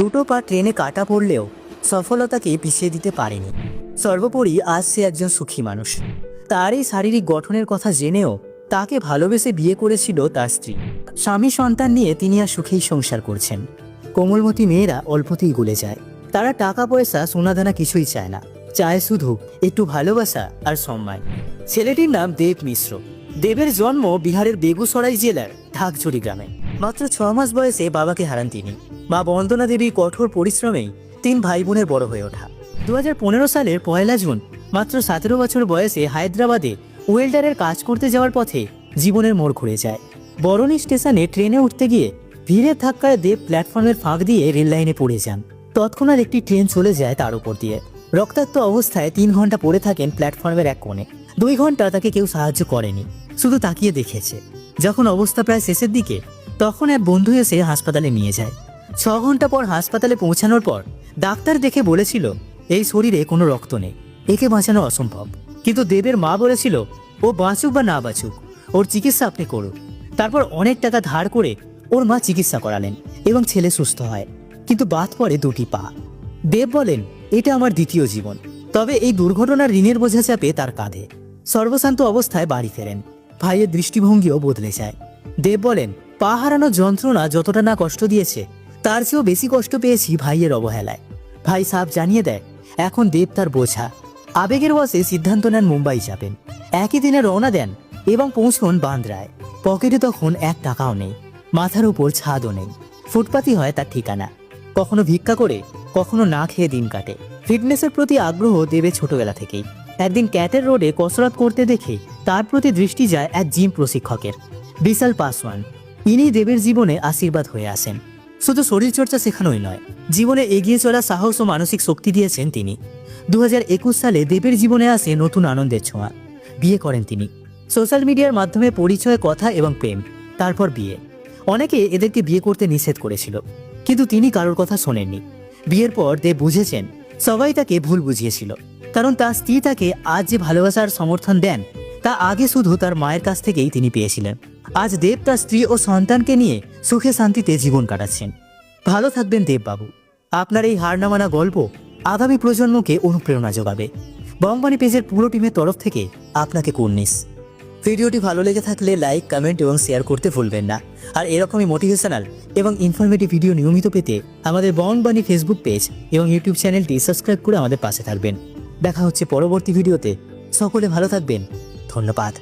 দুটো পা ট্রেনে কাটা পড়লেও সফলতাকে পিছিয়ে দিতে পারেনি। সর্বোপরি আজ সে একজন সুখী মানুষ। তার এই শারীরিক গঠনের কথা জেনেও তাকে ভালোবেসে বিয়ে করেছিল তার স্ত্রী। স্বামী সন্তান নিয়ে তিনি আর সুখেই সংসার করছেন। কোমলমতি মেয়েরা অল্পতেই গলে যায়। তারা টাকা পয়সা সোনাদানা কিছুই চায় না, চায় শুধু একটু ভালোবাসা আর সম্মান। ছেলেটির নাম দেব মিশ্র। দেবের জন্ম বিহারের বেগুসরাই জেলার ঢাকঝড়ি গ্রামে। মাত্র 6 মাস বয়সে বাবাকে হারান তিনি। মা বন্দনা দেবীর কঠোর পরিশ্রমেই 3 ভাই বোনের বড় হয়ে ওঠা। 2015 সালের 1 জুন মাত্র 17 বছর বয়সে হায়দ্রাবাদে ওয়েল্ডারের কাজ করতে যাওয়ার পথে জীবনের মোড় ঘুরে যায়। বরণী স্টেশনে ট্রেনে উঠতে গিয়ে ভিড়ের ধাক্কায় দেব প্ল্যাটফর্মের ফাঁক দিয়ে রেল লাইনে পড়ে যান। তৎক্ষণাৎ একটি ট্রেন চলে যায় তার উপর দিয়ে। রক্তাক্ত অবস্থায় 3 ঘন্টা পড়ে থাকেন প্ল্যাটফর্মের এক কোণে। 2 ঘন্টা তাকে কেউ সাহায্য করেনি, শুধু তাকিয়ে দেখেছে। যখন অবস্থা প্রায় শেষের দিকে, তখন এক বন্ধু এসে হাসপাতালে নিয়ে যায়। 6 ঘন্টা পর হাসপাতালে পৌঁছানোর পর ডাক্তার দেখে বলেছিল, এই শরীরে কোনো রক্ত নেই, একে বাঁচানো অসম্ভব। কিন্তু দেবের মা বলেছিল, ও বাঁচুক বা না বাঁচুক, ওর চিকিৎসা আপনি করুন। তারপর অনেক টাকা ধার করে ওর মা চিকিৎসা করালেন এবং ছেলে সুস্থ হয়। কিন্তু বাদ পড়ে 2টি পা। দেব বলেন, এটা আমার দ্বিতীয় জীবন। তবে এই দুর্ঘটনার ঋণের বোঝা চাপে তার কাঁধে। সর্বশান্ত অবস্থায় বাড়ি ফেরেন। ভাইয়ের দৃষ্টিভঙ্গিও বদলে যায়। দেব বলেন, পা হারানোর যন্ত্রণা যতটা না কষ্ট দিয়েছে, তার চেয়েও বেশি কষ্ট পেয়েছি ভাইয়ের অবহেলায়। ভাই সাফ জানিয়ে দেয়, এখন দেব তার বোঝা। আবেগের বশে সিদ্ধান্ত নেন মুম্বাই যাবেন। একই দিনে রওনা দেন এবং পৌঁছন বান্দ্রায়। পকেটে তখন 1 টাকাও নেই, মাথার উপর ছাদও নেই। ফুটপাতই হয় তার ঠিকানা। কখনো ভিক্ষা করে, কখনো না খেয়ে দিন কাটে। ফিটনেসের প্রতি আগ্রহ দেবে ছোটবেলা থেকেই। একদিন ক্যাটের রোডে কসরত করতে দেখে তার প্রতি দৃষ্টি যায় এক জিম প্রশিক্ষকের, বিশাল পাসওয়ান। ইনি দেবের জীবনে আশীর্বাদ হয়ে আসেন। শুধু শরীরচর্চা শেখানোই নয়, জীবনে এগিয়ে চলা সাহস ও মানসিক শক্তি দিয়েছেন তিনি। 2021 সালে দেবের জীবনে আসে নতুন আনন্দের ছোঁয়া। বিয়ে করেন তিনি। সোশ্যাল মিডিয়ার মাধ্যমে পরিচয়, কথা এবং প্রেম, তারপর বিয়ে। অনেকে এদেরকে বিয়ে করতে নিষেধ করেছিল, কিন্তু তিনি কারোর কথা শোনেননি। বিয়ের পর দেব বুঝেছেন সবাই তাকে ভুল বুঝিয়েছিল, কারণ তার স্ত্রী তাকে আজ যে ভালোবাসার সমর্থন দেন, তা আগে শুধু তার মায়ের কাছ থেকেই তিনি পেয়েছিলেন। আজ দেব তার স্ত্রী ও সন্তানকে নিয়ে সুখে শান্তিতে জীবন কাটাচ্ছেন। ভালো থাকবেন দেববাবু। আপনার এই হার না মানা গল্প আগামী প্রজন্মকে অনুপ্রেরণা যোগাবে। বংবাণী পেজের পুরো টিমের তরফ থেকে আপনাকে কুর্নিশ। ভিডিওটি ভালো লেগে থাকলে লাইক, কমেন্ট এবং শেয়ার করতে ভুলবেন না। আর এরকমই মোটিভেশনাল এবং ইনফরমেটিভ ভিডিও নিয়মিত পেতে আমাদের বংবাণী ফেসবুক পেজ এবং ইউটিউব চ্যানেলটি সাবস্ক্রাইব করে আমাদের পাশে থাকবেন। দেখা হচ্ছে পরবর্তী ভিডিওতে। সকলে ভালো থাকবেন। ধন্যবাদ।